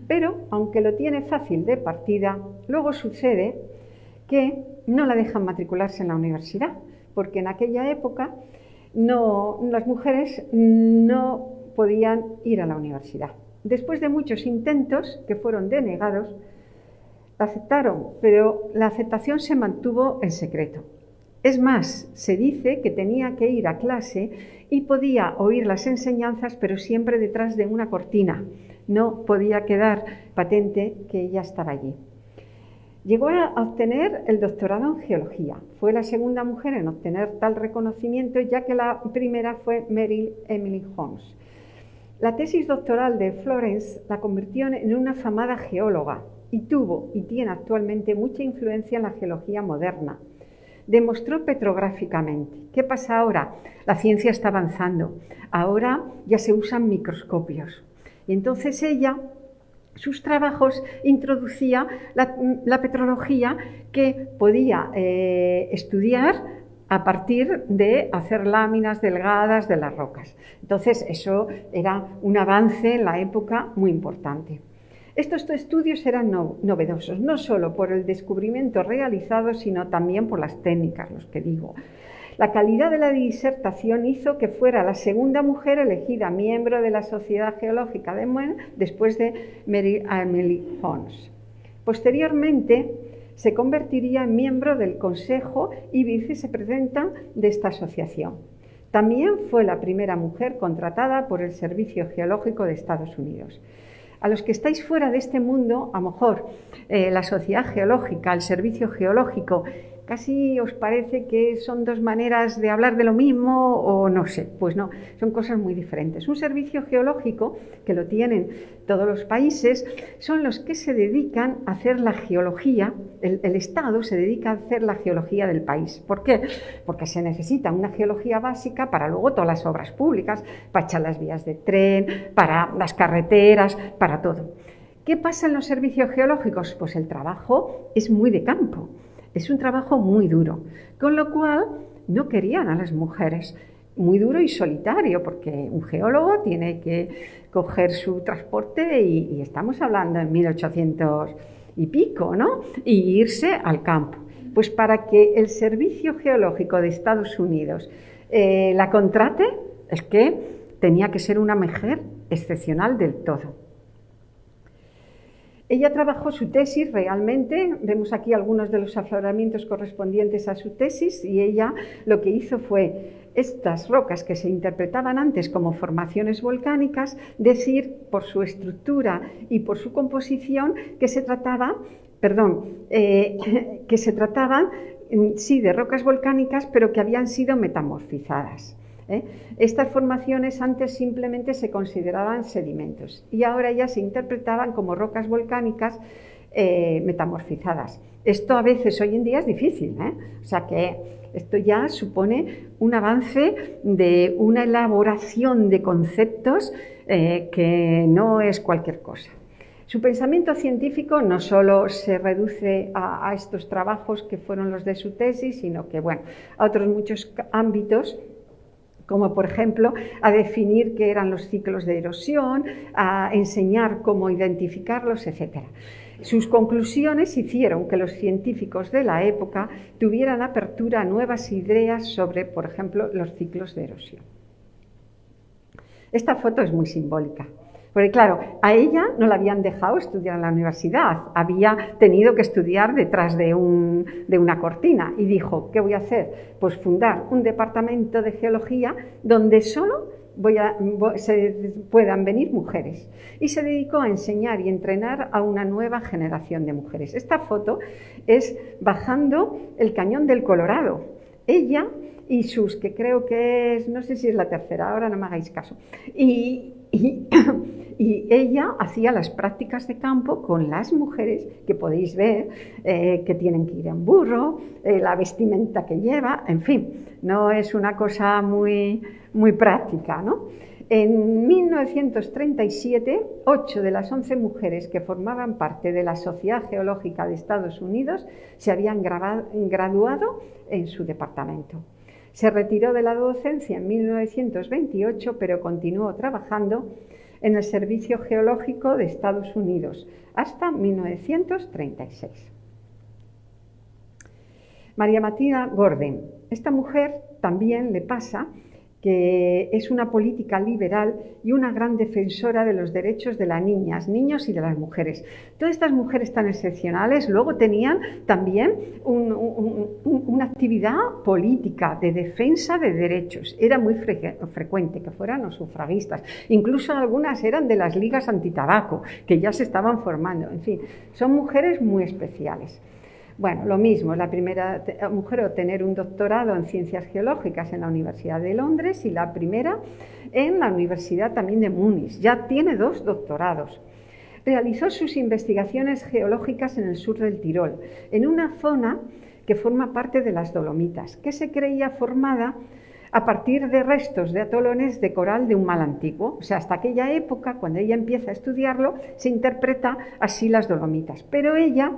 Pero, aunque lo tiene fácil de partida, luego sucede que no la dejan matricularse en la universidad, porque en aquella época las mujeres no podían ir a la universidad. Después de muchos intentos que fueron denegados, la aceptaron, pero la aceptación se mantuvo en secreto. Es más, se dice que tenía que ir a clase y podía oír las enseñanzas, pero siempre detrás de una cortina. No podía quedar patente que ella estaba allí. Llegó a obtener el doctorado en geología. Fue la segunda mujer en obtener tal reconocimiento, ya que la primera fue Mary Emily Holmes. La tesis doctoral de Florence la convirtió en una afamada geóloga y tuvo y tiene actualmente mucha influencia en la geología moderna. Demostró petrográficamente. ¿Qué pasa ahora? La ciencia está avanzando. Ahora ya se usan microscopios. Y entonces ella, sus trabajos, introducía la petrología que podía estudiar a partir de hacer láminas delgadas de las rocas. Entonces eso era un avance en la época muy importante. Estos estudios eran novedosos, no solo por el descubrimiento realizado, sino también por las técnicas, los que digo. La calidad de la disertación hizo que fuera la segunda mujer elegida miembro de la Sociedad Geológica de Maine después de Mary Emily Holmes. Posteriormente, se convertiría en miembro del Consejo y vicepresidenta de esta asociación. También fue la primera mujer contratada por el Servicio Geológico de Estados Unidos. A los que estáis fuera de este mundo, a lo mejor la Sociedad Geológica, el Servicio Geológico, casi os parece que son dos maneras de hablar de lo mismo o no sé, pues no, son cosas muy diferentes. Un servicio geológico, que lo tienen todos los países, son los que se dedican a hacer la geología, el Estado se dedica a hacer la geología del país. ¿Por qué? Porque se necesita una geología básica para luego todas las obras públicas, para echar las vías de tren, para las carreteras, para todo. ¿Qué pasa en los servicios geológicos? Pues el trabajo es muy de campo. Es un trabajo muy duro, con lo cual no querían a las mujeres. Muy duro y solitario, porque un geólogo tiene que coger su transporte y estamos hablando en 1800 y pico, ¿no? Y irse al campo. Pues para que el Servicio Geológico de Estados Unidos la contrate, es que tenía que ser una mujer excepcional del todo. Ella trabajó su tesis realmente, vemos aquí algunos de los afloramientos correspondientes a su tesis, y ella lo que hizo fue estas rocas que se interpretaban antes como formaciones volcánicas, decir por su estructura y por su composición que se trataban sí de rocas volcánicas, pero que habían sido metamorfizadas. Estas formaciones antes simplemente se consideraban sedimentos y ahora ya se interpretaban como rocas volcánicas metamorfizadas. Esto a veces hoy en día es difícil, o sea que esto ya supone un avance de una elaboración de conceptos que no es cualquier cosa. Su pensamiento científico no solo se reduce a estos trabajos que fueron los de su tesis, sino que, bueno, a otros muchos ámbitos, como por ejemplo a definir qué eran los ciclos de erosión, a enseñar cómo identificarlos, etc. Sus conclusiones hicieron que los científicos de la época tuvieran apertura a nuevas ideas sobre, por ejemplo, los ciclos de erosión. Esta foto es muy simbólica, porque claro, a ella no la habían dejado estudiar en la universidad, había tenido que estudiar detrás de una cortina y dijo, ¿qué voy a hacer? Pues fundar un departamento de geología donde solo puedan venir mujeres. Y se dedicó a enseñar y entrenar a una nueva generación de mujeres. Esta foto es bajando el cañón del Colorado. Ella y sus, que creo que es, no sé si es la tercera, ahora no me hagáis caso, y ella hacía las prácticas de campo con las mujeres, que podéis ver que tienen que ir en burro, la vestimenta que lleva, en fin, no es una cosa muy práctica, ¿no? En 1937, 8 de las 11 mujeres que formaban parte de la Sociedad Geológica de Estados Unidos se habían graduado en su departamento. Se retiró de la docencia en 1928, pero continuó trabajando en el Servicio Geológico de Estados Unidos hasta 1936. María Matilda Gordon. Esta mujer también le pasa que es una política liberal y una gran defensora de los derechos de las niñas, niños y de las mujeres. Todas estas mujeres tan excepcionales luego tenían también una actividad política de defensa de derechos. Era muy frecuente que fueran los sufragistas. Incluso algunas eran de las ligas antitabaco, que ya se estaban formando. En fin, son mujeres muy especiales. Bueno, lo mismo, es la primera mujer a obtener un doctorado en Ciencias Geológicas en la Universidad de Londres y la primera en la Universidad también de Múnich. Ya tiene 2 doctorados. Realizó sus investigaciones geológicas en el sur del Tirol, en una zona que forma parte de las Dolomitas, que se creía formada a partir de restos de atolones de coral de un mal antiguo. O sea, hasta aquella época, cuando ella empieza a estudiarlo, se interpreta así las Dolomitas. Pero ella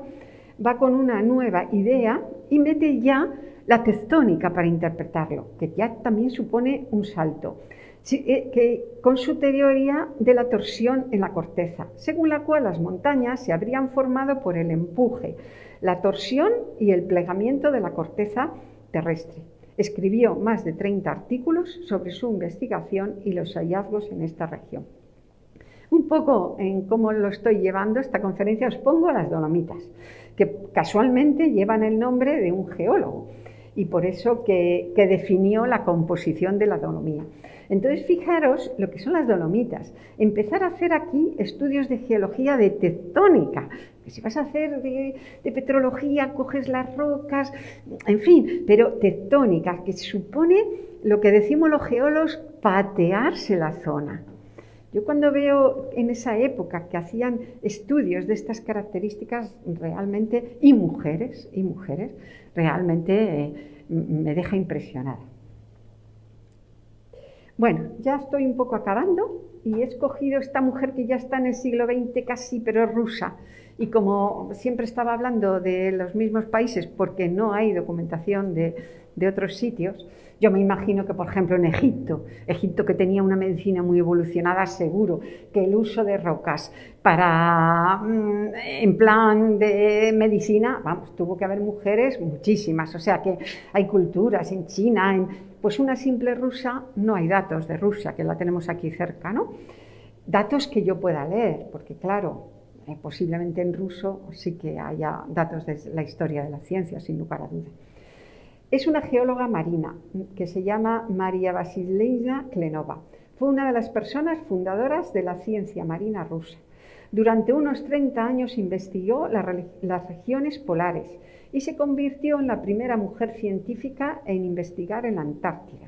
va con una nueva idea y mete ya la tectónica para interpretarlo, que ya también supone un salto, que con su teoría de la torsión en la corteza, según la cual las montañas se habrían formado por el empuje, la torsión y el plegamiento de la corteza terrestre. Escribió más de 30 artículos sobre su investigación y los hallazgos en esta región. Un poco en cómo lo estoy llevando esta conferencia os pongo las Dolomitas, que casualmente llevan el nombre de un geólogo y por eso que definió la composición de la Dolomía. Entonces, fijaros lo que son las Dolomitas. Empezar a hacer aquí estudios de geología de tectónica, que si vas a hacer de petrología, coges las rocas, en fin, pero tectónica, que supone lo que decimos los geólogos, patearse la zona. Yo cuando veo en esa época que hacían estudios de estas características realmente, y mujeres, realmente me deja impresionada. Bueno, ya estoy un poco acabando y he escogido esta mujer que ya está en el siglo XX casi, pero es rusa. Y como siempre estaba hablando de los mismos países porque no hay documentación de otros sitios, yo me imagino que, por ejemplo, en Egipto que tenía una medicina muy evolucionada, seguro que el uso de rocas para, en plan de medicina, vamos, tuvo que haber mujeres muchísimas. O sea que hay culturas en China, pues una simple rusa, no hay datos de Rusia, que la tenemos aquí cerca, ¿no? Datos que yo pueda leer, porque claro, posiblemente en ruso sí que haya datos de la historia de la ciencia, sin lugar a duda. Es una geóloga marina que se llama María Vasilievna Klenova. Fue una de las personas fundadoras de la ciencia marina rusa. Durante unos 30 años investigó las regiones polares y se convirtió en la primera mujer científica en investigar en la Antártida.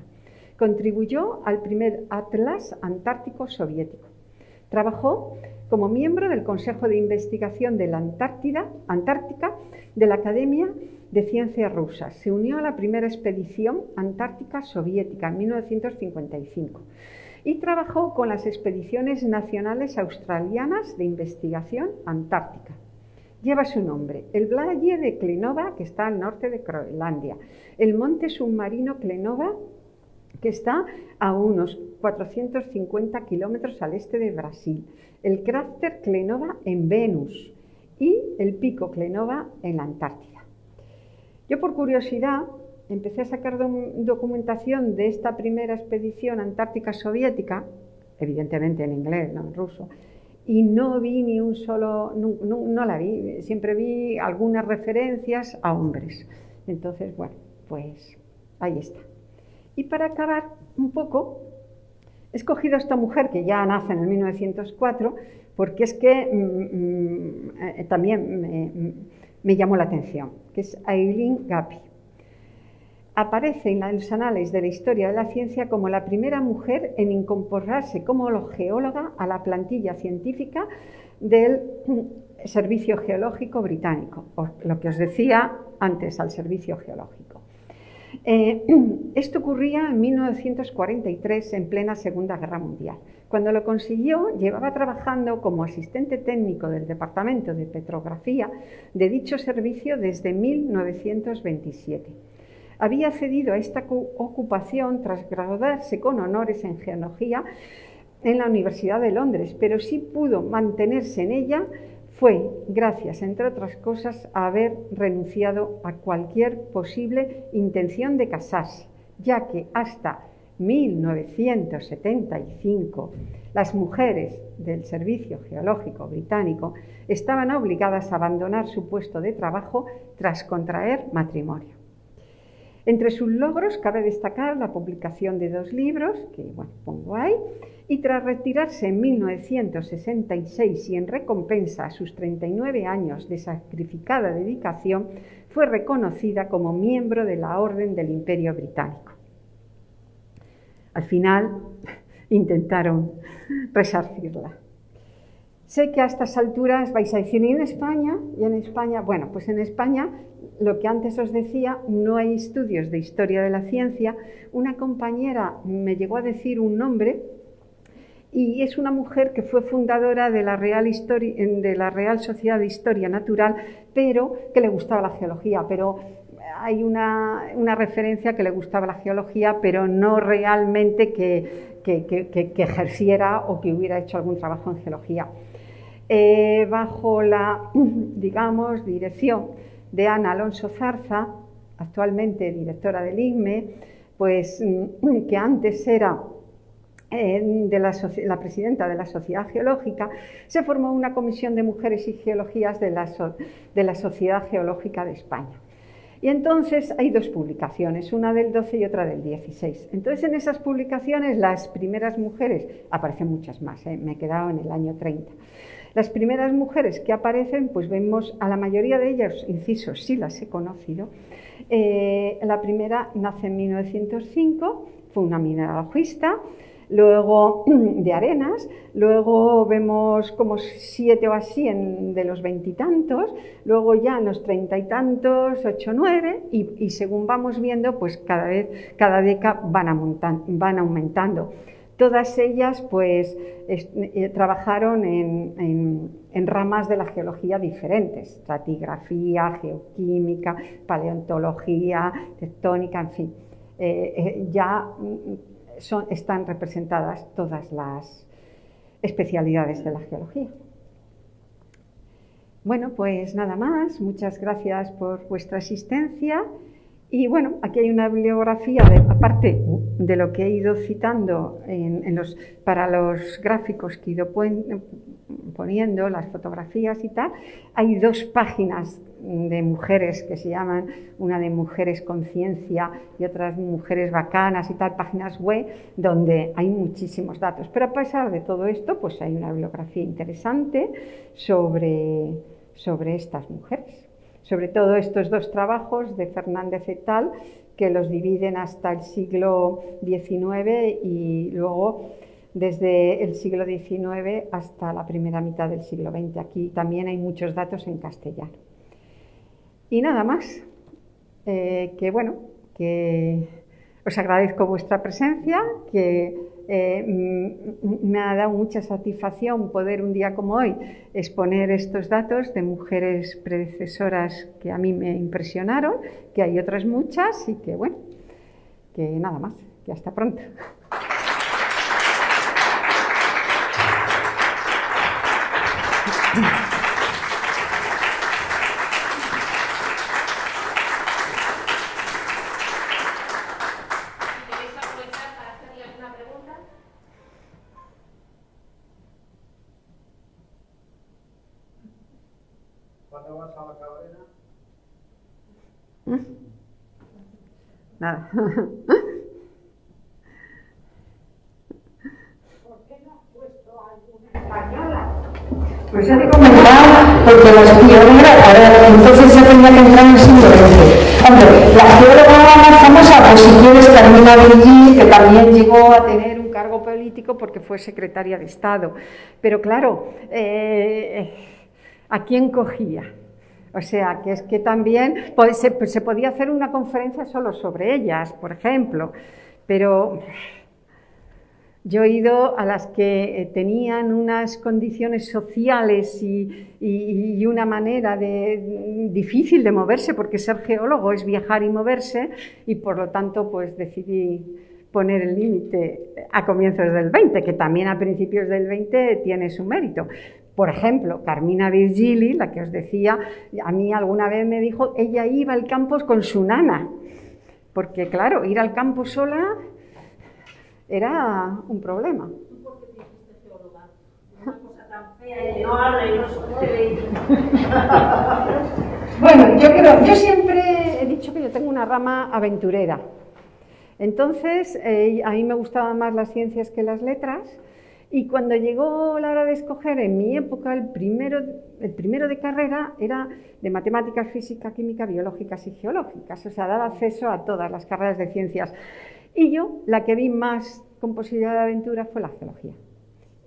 Contribuyó al primer Atlas Antártico soviético. Trabajó como miembro del Consejo de Investigación de la Antártica de la Academia de Ciencias Rusas. Se unió a la primera expedición antártica soviética en 1955 y trabajó con las expediciones nacionales australianas de investigación antártica. Lleva su nombre, el Valle de Klenova, que está al norte de Groenlandia, el monte submarino Klenova, que está a unos 450 kilómetros al este de Brasil, el cráter Klenova en Venus y el pico Klenova en la Antártida. Yo, por curiosidad, empecé a sacar documentación de esta primera expedición antártica soviética, evidentemente en inglés, no en ruso, y no vi ni un solo, no la vi, siempre vi algunas referencias a hombres. Entonces, bueno, pues ahí está. Y para acabar un poco, he escogido a esta mujer que ya nace en el 1904, porque es que también me llamó la atención, que es Eileen Guppy. Aparece en los anales de la historia de la ciencia como la primera mujer en incorporarse como geóloga a la plantilla científica del Servicio Geológico Británico, lo que os decía antes, al Servicio Geológico. Esto ocurría en 1943, en plena Segunda Guerra Mundial. Cuando lo consiguió, llevaba trabajando como asistente técnico del Departamento de Petrografía de dicho servicio desde 1927. Había accedido a esta ocupación tras graduarse con honores en geología en la Universidad de Londres, pero sí pudo mantenerse en ella. Fue gracias, entre otras cosas, a haber renunciado a cualquier posible intención de casarse, ya que hasta 1975 las mujeres del Servicio Geológico Británico estaban obligadas a abandonar su puesto de trabajo tras contraer matrimonio. Entre sus logros cabe destacar la publicación de 2 libros, que bueno, pongo ahí, y tras retirarse en 1966 y en recompensa a sus 39 años de sacrificada dedicación, fue reconocida como miembro de la Orden del Imperio Británico. Al final intentaron resarcirla. Sé que a estas alturas vais a decir, ¿y en España? ¿Y en España? Bueno, pues en España, lo que antes os decía, no hay estudios de historia de la ciencia. Una compañera me llegó a decir un nombre, y es una mujer que fue fundadora de la Real Sociedad de Historia Natural, pero que le gustaba la geología, pero hay una referencia que le gustaba la geología, pero no realmente que ejerciera o que hubiera hecho algún trabajo en geología. Bajo la, digamos, dirección de Ana Alonso Zarza, actualmente directora del IGME, pues que antes era la presidenta de la Sociedad Geológica, se formó una comisión de mujeres y geologías de la Sociedad Geológica de España. Y entonces hay dos publicaciones, una del 12 y otra del 16. Entonces en esas publicaciones las primeras mujeres, aparecen muchas más, me he quedado en el año 30. Las primeras mujeres que aparecen, pues vemos a la mayoría de ellas, inciso, sí las he conocido. La primera nace en 1905, fue una mineralogista, luego de Arenas, luego vemos como 7 o así de los 20 y tantos, luego ya en los 30 y tantos, 8 o 9, y según vamos viendo, pues cada década van aumentando. Todas ellas pues trabajaron en ramas de la geología diferentes, estratigrafía, geoquímica, paleontología, tectónica, en fin, están representadas todas las especialidades de la geología. Bueno, pues nada más, muchas gracias por vuestra asistencia. Y bueno, aquí hay una bibliografía, aparte de lo que he ido citando para los gráficos que he ido poniendo, las fotografías y tal, hay 2 páginas de mujeres que se llaman, una de Mujeres con Ciencia y otras Mujeres Bacanas y tal, páginas web donde hay muchísimos datos. Pero a pesar de todo esto, pues hay una bibliografía interesante sobre estas mujeres. Sobre todo estos 2 trabajos de Fernández et al, que los dividen hasta el siglo XIX y luego desde el siglo XIX hasta la primera mitad del siglo XX. Aquí también hay muchos datos en castellano. Y nada más, que os agradezco vuestra presencia, que me ha dado mucha satisfacción poder un día como hoy exponer estos datos de mujeres predecesoras que a mí me impresionaron, que hay otras muchas y que bueno, que nada más, que hasta pronto. ¿Cuándo vas a la Cabrera? Nada. ¿Por qué no has puesto alguna española? Pues ya te comentaba, porque las pioneras, a ver, entonces ya tenía que entrar en el siglo XX. Hombre, la geóloga más famosa, pues si quieres, Carmina Virgili, que también llegó a tener un cargo político porque fue secretaria de Estado. Pero claro, ¿a quién cogía? O sea, que es que también se podía hacer una conferencia solo sobre ellas, por ejemplo, pero yo he ido a las que tenían unas condiciones sociales y una manera difícil de moverse, porque ser geólogo es viajar y moverse, y por lo tanto pues decidí poner el límite a comienzos del 20, que también a principios del 20 tiene su mérito. Por ejemplo, Carmina Virgili, la que os decía, a mí alguna vez me dijo, ella iba al campo con su nana, porque claro, ir al campo sola era un problema. ¿Tú por qué te hiciste geóloga? Una cosa tan fea y no habla y no se mueve. Bueno, yo siempre he dicho que yo tengo una rama aventurera. Entonces, a mí me gustaban más las ciencias que las letras. Y cuando llegó la hora de escoger, en mi época, el primero de carrera era de matemáticas, física, química, biológicas y geológicas. O sea, daba acceso a todas las carreras de ciencias. Y yo, la que vi más con posibilidad de aventura fue la geología.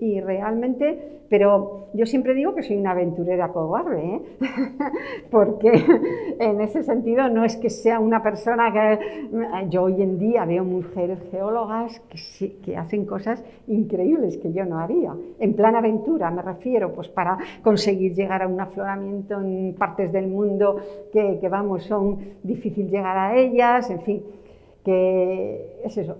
Y realmente, pero yo siempre digo que soy una aventurera cobarde, ¿eh? Porque en ese sentido no es que sea una persona que... Yo hoy en día veo mujeres geólogas que hacen cosas increíbles que yo no haría. En plan aventura me refiero, pues para conseguir llegar a un afloramiento en partes del mundo que vamos, son difícil llegar a ellas, en fin, que es eso.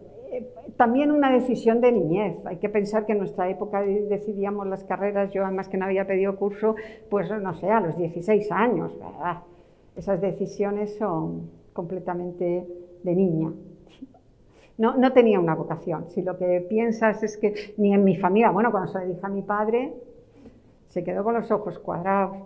También una decisión de niñez. Hay que pensar que en nuestra época decidíamos las carreras, yo además que no había pedido curso, pues no sé, a los 16 años, ¿verdad? Esas decisiones son completamente de niña. No tenía una vocación. Si lo que piensas es que ni en mi familia, bueno, cuando se lo dije a mi padre, se quedó con los ojos cuadrados.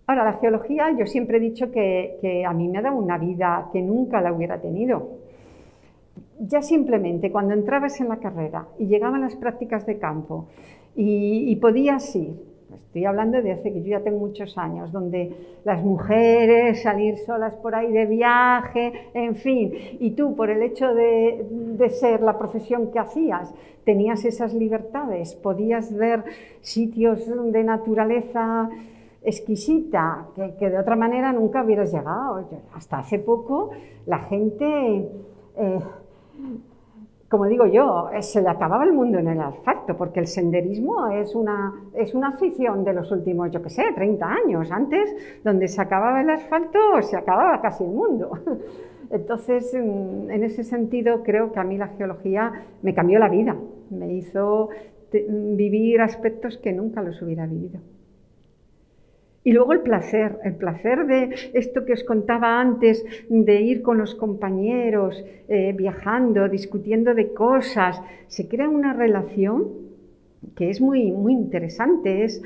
Ahora, la geología, yo siempre he dicho que a mí me ha dado una vida que nunca la hubiera tenido. Ya simplemente cuando entrabas en la carrera y llegaban las prácticas de campo y podías ir, estoy hablando de hace que yo ya tengo muchos años, donde las mujeres salir solas por ahí de viaje, en fin, y tú por el hecho de ser la profesión que hacías, tenías esas libertades, podías ver sitios de naturaleza exquisita, que de otra manera nunca hubieras llegado. Hasta hace poco la gente... como digo yo, se le acababa el mundo en el asfalto, porque el senderismo es una afición de los últimos, yo qué sé, 30 años. Antes, donde se acababa el asfalto, se acababa casi el mundo. Entonces, en ese sentido, creo que a mí la geología me cambió la vida, me hizo vivir aspectos que nunca los hubiera vivido. Y luego el placer de esto que os contaba antes, de ir con los compañeros, viajando, discutiendo de cosas. Se crea una relación que es muy, muy interesante, es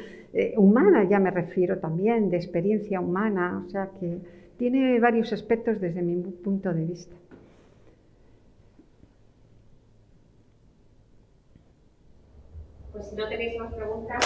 humana, ya me refiero también, de experiencia humana, o sea que tiene varios aspectos desde mi punto de vista. Pues si no tenéis más preguntas...